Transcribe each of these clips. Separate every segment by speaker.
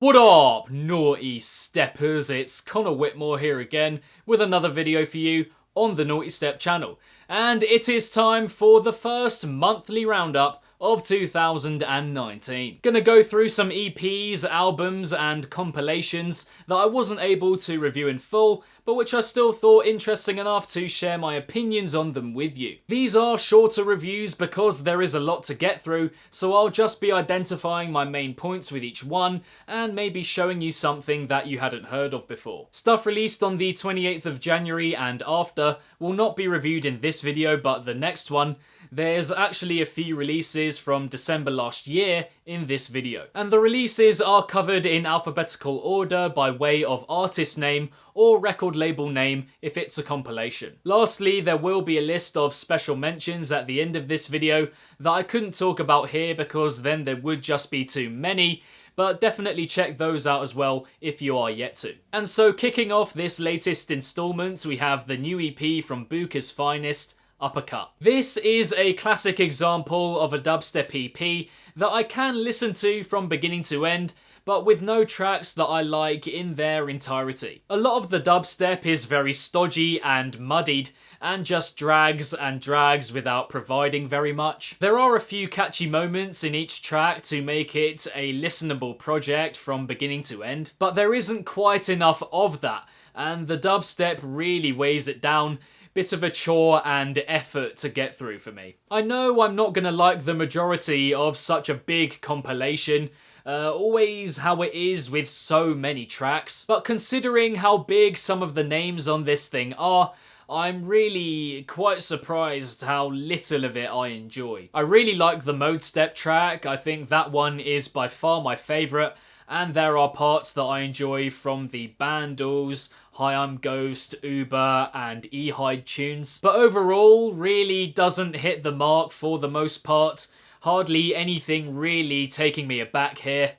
Speaker 1: What up, naughty steppers? It's Connor Whitmore here again with another video for you on the Nawtystep channel. And it is time for the first monthly roundup of 2019. Gonna go through some EPs, albums and compilations that I wasn't able to review in full, but which I still thought interesting enough to share my opinions on them with you. These are shorter reviews because there is a lot to get through, so I'll just be identifying my main points with each one and maybe showing you something that you hadn't heard of before. Stuff released on the 28th of January and after will not be reviewed in this video, but the next one. There's actually a few releases from December last year in this video. And the releases are covered in alphabetical order by way of artist name or record label name if it's a compilation. Lastly, there will be a list of special mentions at the end of this video that I couldn't talk about here because then there would just be too many, but definitely check those out as well if you are yet to. And so kicking off this latest installment, we have the new EP from Buka's finest, Uppercut. This is a classic example of a dubstep EP that I can listen to from beginning to end, but with no tracks that I like in their entirety. A lot of the dubstep is very stodgy and muddied, and just drags and drags without providing very much. There are a few catchy moments in each track to make it a listenable project from beginning to end, but there isn't quite enough of that, and the dubstep really weighs it down. Bit of a chore and effort to get through for me. I know I'm not gonna like the majority of such a big compilation, always how it is with so many tracks, but considering how big some of the names on this thing are, I'm really quite surprised how little of it I enjoy. I really like the Mode Step track. I think that one is by far my favourite, and there are parts that I enjoy from the Bandles, Hi I'm Ghost, Uber and E-Hide tunes, but overall really doesn't hit the mark for the most part. Hardly anything really taking me aback here.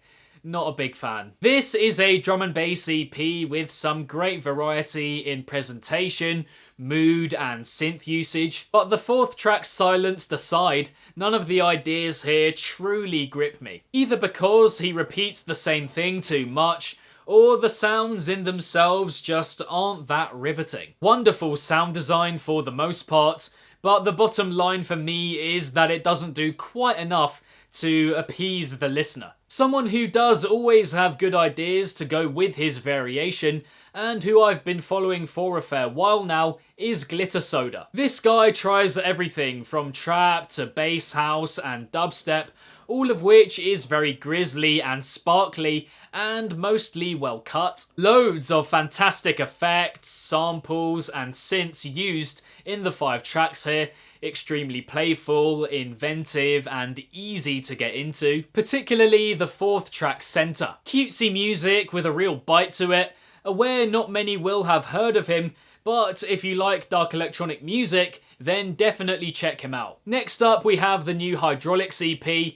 Speaker 1: Not a big fan. This is a drum and bass EP with some great variety in presentation, mood and synth usage, but the fourth track Silenced aside, none of the ideas here truly grip me. Either because he repeats the same thing too much, or the sounds in themselves just aren't that riveting. Wonderful sound design for the most part, but the bottom line for me is that it doesn't do quite enough to appease the listener. Someone who does always have good ideas to go with his variation, and who I've been following for a fair while now, is Glitter Soda. This guy tries everything from trap to bass house and dubstep, all of which is very grisly and sparkly and mostly well cut. Loads of fantastic effects, samples and synths used in the 5 tracks here. Extremely playful, inventive and easy to get into, particularly the 4th track Center. Cutesy music with a real bite to it. Aware not many will have heard of him, but if you like dark electronic music, then definitely check him out. Next up we have the new Hydraulix EP,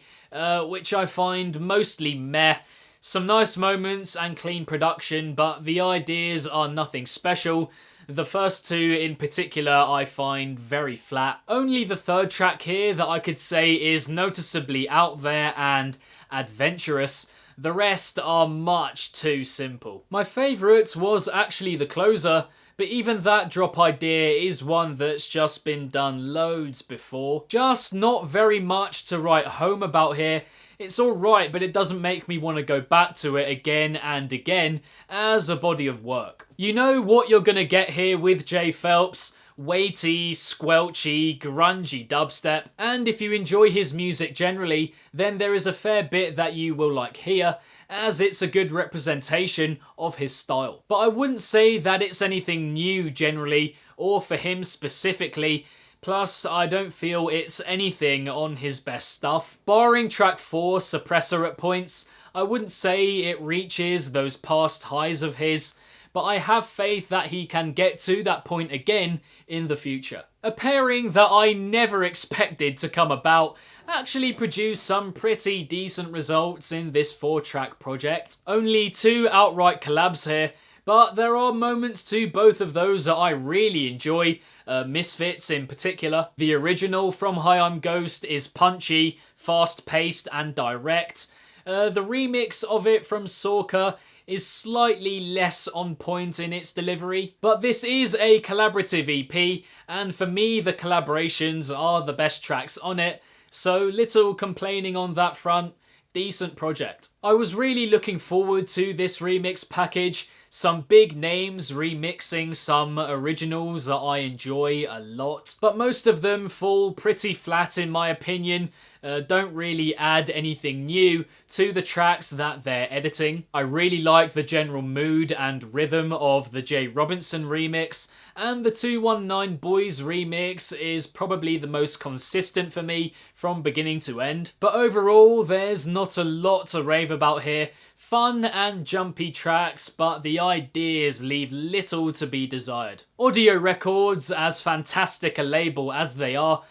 Speaker 1: which I find mostly meh. Some nice moments and clean production, but the ideas are nothing special. The first 2 in particular I find very flat. Only the 3rd track here that I could say is noticeably out there and adventurous. The rest are much too simple. My favourite was actually the closer, but even that drop idea is one that's just been done loads before. Just not very much to write home about here. It's alright, but it doesn't make me want to go back to it again and again as a body of work. You know what you're gonna get here with J Phelps. Weighty, squelchy, grungy dubstep, and if you enjoy his music generally, then there is a fair bit that you will like here, as it's a good representation of his style. But I wouldn't say that it's anything new generally, or for him specifically. Plus, I don't feel it's anything on his best stuff. Barring track 4, Suppressor at points, I wouldn't say it reaches those past highs of his, but I have faith that he can get to that point again in the future. A pairing that I never expected to come about actually produced some pretty decent results in this 4-track project. Only 2 outright collabs here, but there are moments to both of those that I really enjoy, Misfits in particular. The original from Hi I'm Ghost is punchy, fast-paced and direct. The remix of it from Sorka is slightly less on point in its delivery, but this is a collaborative EP, and for me the collaborations are the best tracks on it, so little complaining on that front. Decent project. I was really looking forward to this remix package. Some big names remixing some originals that I enjoy a lot, but most of them fall pretty flat in my opinion. Don't really add anything new to the tracks that they're editing. I really like the general mood and rhythm of the Jay Robinson remix, and the 219 Boys remix is probably the most consistent for me from beginning to end. But overall, there's not a lot to rave about here. Fun and jumpy tracks, but the ideas leave little to be desired. Odio Records, as fantastic a label as they are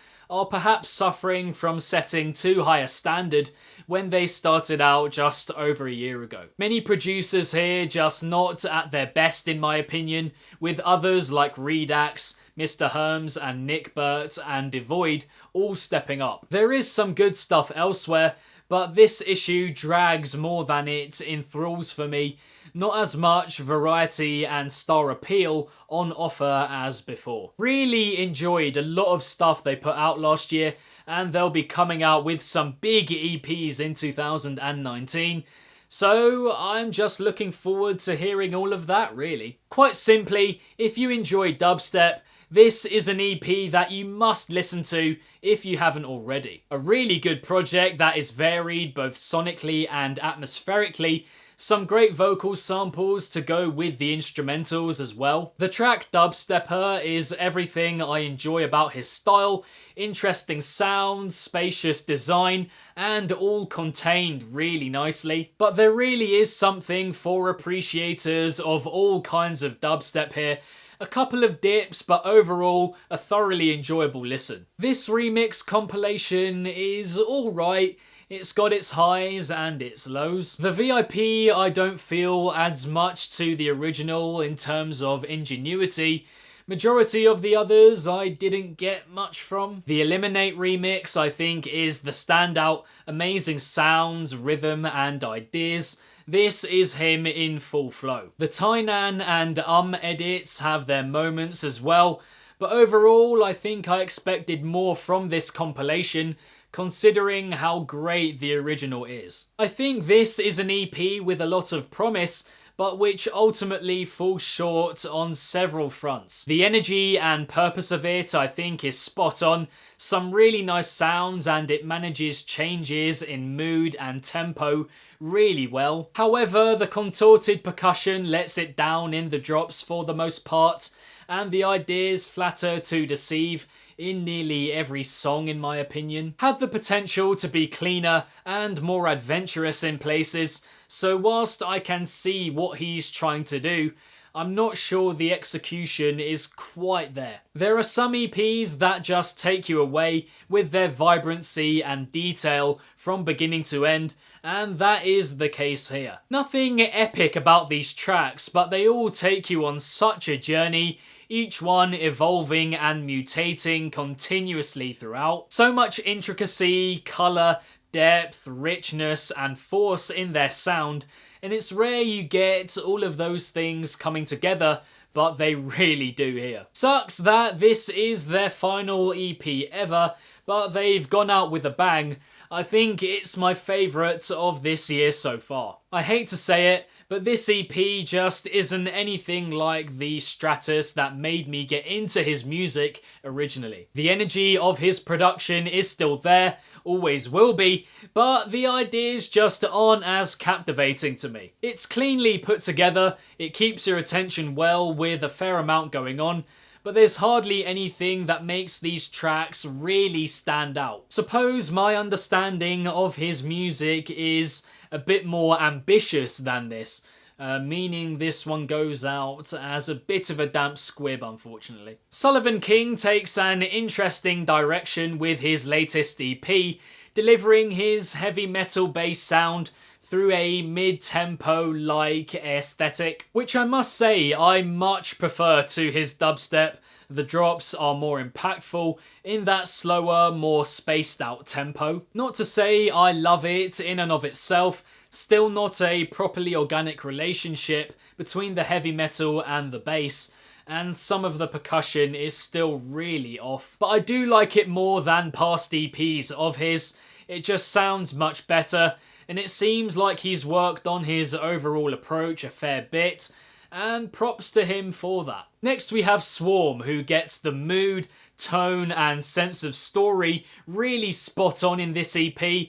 Speaker 1: perhaps suffering from setting too high a standard when they started out just over a year ago. Many producers here just not at their best in my opinion, with others like Redax, Mr. Herms and Nick Burt and Devoid all stepping up. There is some good stuff elsewhere, but this issue drags more than it enthralls for me. Not as much variety and star appeal on offer as before. Really enjoyed a lot of stuff they put out last year, and they'll be coming out with some big EPs in 2019. So I'm just looking forward to hearing all of that, really. Quite simply, if you enjoy dubstep, this is an EP that you must listen to if you haven't already. A really good project that is varied both sonically and atmospherically. Some great vocal samples to go with the instrumentals as well. The track Dubstepper is everything I enjoy about his style. Interesting sounds, spacious design, and all contained really nicely. But there really is something for appreciators of all kinds of dubstep here. A couple of dips, but overall a thoroughly enjoyable listen. This remix compilation is alright. It's got its highs and its lows. The VIP I don't feel adds much to the original in terms of ingenuity. Majority of the others I didn't get much from. The Eliminate remix I think is the standout. Amazing sounds, rhythm and ideas. This is him in full flow. The Tainan and edits have their moments as well, but overall I think I expected more from this compilation considering how great the original is. I think this is an EP with a lot of promise, but which ultimately falls short on several fronts. The energy and purpose of it I think is spot on, some really nice sounds, and it manages changes in mood and tempo really well. However, the contorted percussion lets it down in the drops for the most part, and the ideas flatter to deceive in nearly every song in my opinion. Had the potential to be cleaner and more adventurous in places, so whilst I can see what he's trying to do, I'm not sure the execution is quite there. There are some EPs that just take you away with their vibrancy and detail from beginning to end, and that is the case here. Nothing epic about these tracks, but they all take you on such a journey, each one evolving and mutating continuously throughout. So much intricacy, colour, depth, richness and force in their sound, and it's rare you get all of those things coming together, but they really do here. Sucks that this is their final EP ever, but they've gone out with a bang. I think it's my favourite of this year so far. I hate to say it, but this EP just isn't anything like the Stratus that made me get into his music originally. The energy of his production is still there, always will be, but the ideas just aren't as captivating to me. It's cleanly put together, it keeps your attention well with a fair amount going on, but there's hardly anything that makes these tracks really stand out. Suppose my understanding of his music is a bit more ambitious than this, meaning this one goes out as a bit of a damp squib, unfortunately. Sullivan King takes an interesting direction with his latest EP, delivering his heavy metal bass sound through a mid-tempo-like aesthetic, which I must say I much prefer to his dubstep. The drops are more impactful in that slower, more spaced out tempo. Not to say I love it in and of itself, still not a properly organic relationship between the heavy metal and the bass, and some of the percussion is still really off. But I do like it more than past EPs of his. It just sounds much better, and it seems like he's worked on his overall approach a fair bit, and props to him for that. Next we have Swarm, who gets the mood, tone and sense of story really spot on in this EP.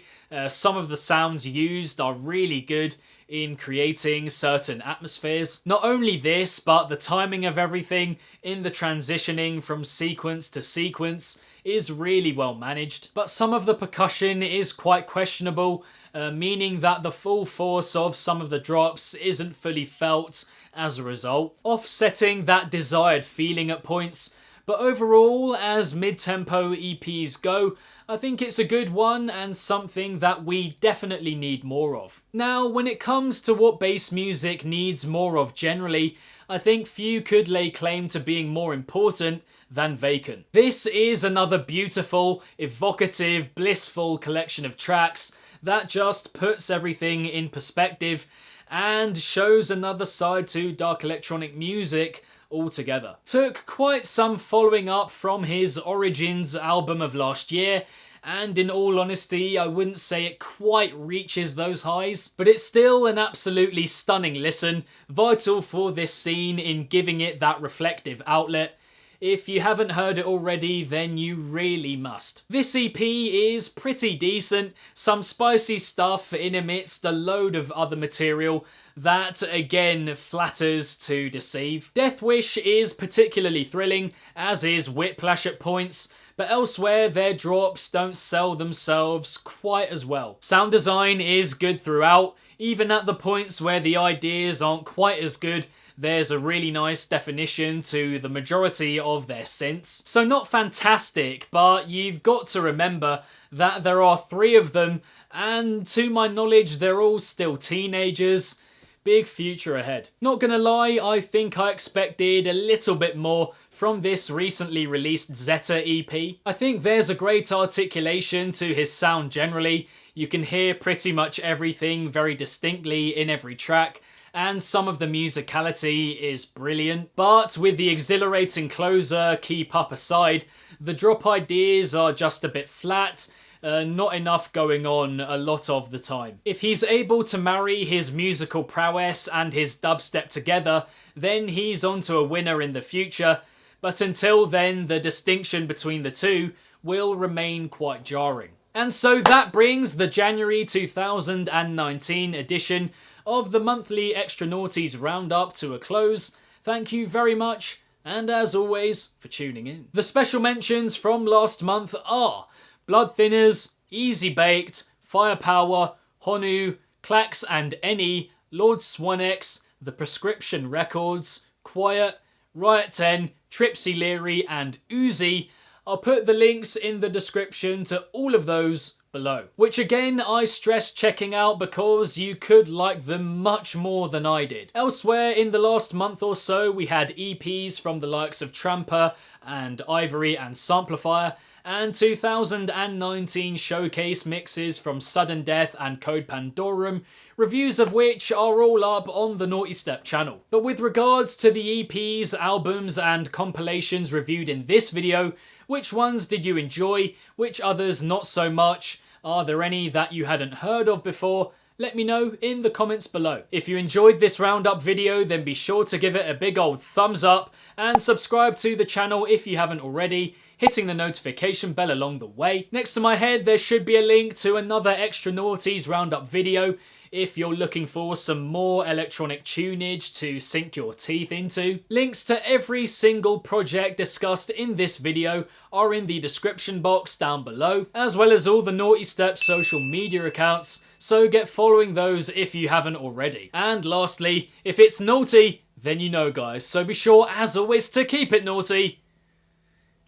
Speaker 1: Some of the sounds used are really good in creating certain atmospheres. Not only this, but the timing of everything in the transitioning from sequence to sequence is really well managed. But some of the percussion is quite questionable, meaning that the full force of some of the drops isn't fully felt as a result, offsetting that desired feeling at points. But overall, as mid-tempo EPs go, I think it's a good one and something that we definitely need more of. Now, when it comes to what bass music needs more of generally, I think few could lay claim to being more important than Vacant. This is another beautiful, evocative, blissful collection of tracks that just puts everything in perspective and shows another side to dark electronic music altogether. Took quite some following up from his Origins album of last year, and in all honesty, I wouldn't say it quite reaches those highs, but it's still an absolutely stunning listen, vital for this scene in giving it that reflective outlet. If you haven't heard it already, then you really must. This EP is pretty decent, some spicy stuff in amidst a load of other material that again flatters to deceive. Death Wish is particularly thrilling, as is Whiplash at points, but elsewhere their drops don't sell themselves quite as well. Sound design is good throughout, even at the points where the ideas aren't quite as good. There's a really nice definition to the majority of their synths. So not fantastic, but you've got to remember that there are 3 of them, and to my knowledge they're all still teenagers. Big future ahead. Not gonna lie, I think I expected a little bit more from this recently released Zeta EP. I think there's a great articulation to his sound generally. You can hear pretty much everything very distinctly in every track, and some of the musicality is brilliant. But with the exhilarating closer Keep Up aside, the drop ideas are just a bit flat, not enough going on a lot of the time. If he's able to marry his musical prowess and his dubstep together, then he's onto a winner in the future, but until then the distinction between the two will remain quite jarring. And so that brings the January 2019 edition of the monthly Extra Nawties Roundup to a close. Thank you very much, and as always, for tuning in. The special mentions from last month are Blood Thinners, Easy Baked, Firepower, Honu, Clax and Any, Lord Swanex, The Prescription Records, Quiet, Riot 10, Tripsy Leary and Uzi. I'll put the links in the description to all of those below, which again I stress checking out because you could like them much more than I did. Elsewhere in the last month or so we had EPs from the likes of Tramper and Ivory and Samplifier, and 2019 showcase mixes from Sudden Death and Code Pandorum, reviews of which are all up on the Nawtystep channel. But with regards to the EPs, albums and compilations reviewed in this video, which ones did you enjoy, which others not so much? Are there any that you hadn't heard of before? Let me know in the comments below. If you enjoyed this roundup video, then be sure to give it a big old thumbs up and subscribe to the channel if you haven't already, hitting the notification bell along the way. Next to my head there should be a link to another Extra Nawties roundup video if you're looking for some more electronic tunage to sink your teeth into. Links to every single project discussed in this video are in the description box down below, as well as all the Nawtystep social media accounts, so get following those if you haven't already. And lastly, if it's naughty, then you know guys, so be sure as always to keep it naughty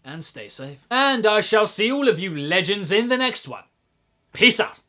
Speaker 1: and stay safe. And I shall see all of you legends in the next one. Peace out.